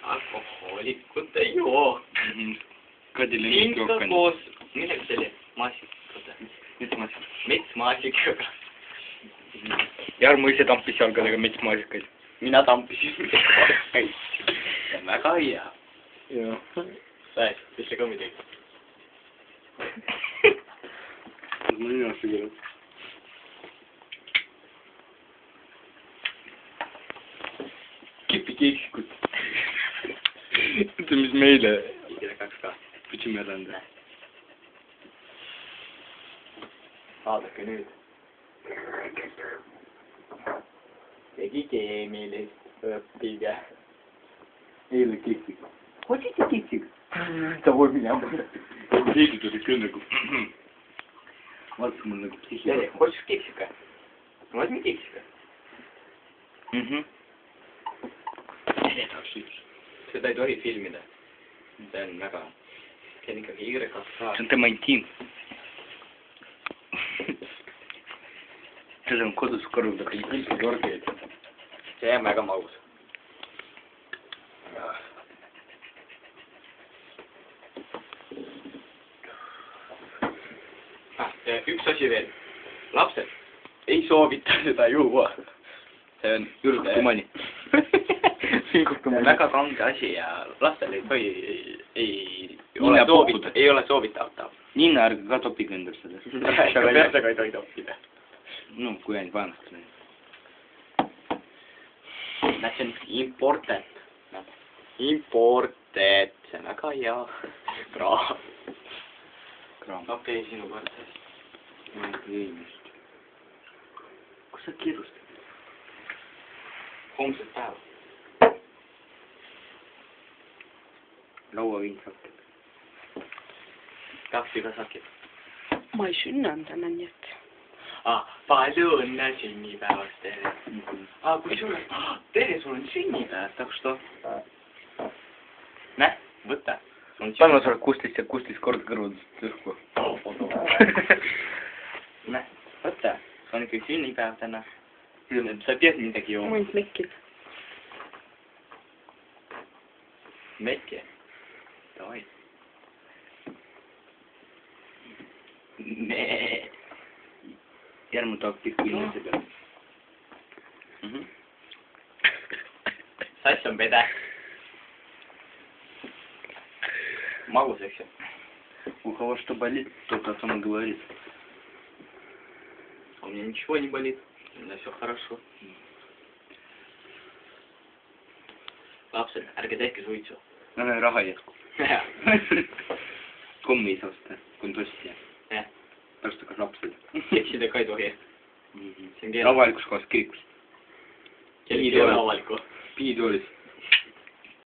alkohoolikute jook. Pinka koos, millega see oli? Maasikute. Metsmaasikaga. Jarmo ise tampis jalgadega metsmaasikaid. Mina tampisin metsmaasikaid. See on väga hea. Jah. Säes, ütle ka midagi. Ma ei näe seda. Kipikeeksikut. Ütle, mis meile Kaks. pütsime rända. Vaadake nüüd. Tegi keemilist, õppige. Eile keksik. Hoidite keksik? Ta võib minema. Keegi tuli küll nagu. Vaata mul nagu psihhi. Hoidis keksika? Võtme keksika. Seda ei tohi filmida. See on väga... See on ikkagi Y2K. See on tema intiim. See on kodus korraldada intiimseid orgeid. See on väga magus. Ja üks asi veel. Lapsed ei soovita seda juua. See on Julgustumani. väga kange asi ja lastel ei tohi, ei ole soovitatav. Nina, ärge ka topige endal seda. Persaga ei tohi toppida. No, kui ainult vaenast. See on imported. Imported. See on väga hea. Kraam. Okei, sinu kord. Kus sa kiirustad? Homset päeva. Laua viin sakib. Kahvi ka sakib. Ma ei sünnanud täna, nii et... Palju õnne sünnipäevast, Tere. Kui sul on... Tere, sul on sünnipäev, tak što? Näh, võta. Panna sa 16 korda kõrvaldust õhku. Näh, võta. See on ikka sünnipäev täna. Sa pead midagi jooma. Ma ainult mekil. Mekki? Davai. Nee. Järmu tahab pikku inimese peale. Sass on pede. Magus, eks ju? У кого что болит, тот о том и говорит. У меня ничего не болит. У меня все хорошо. Lapsed, ärge tehke suitsu. No näe, raha ei jätku. Kommi ei saa osta, kui on tossi. Pärast hakkad lapsed. Keksida ka ei tohi. Avalikus kohas kirikus. Kellegi ei ole avalikku. Piitoolis.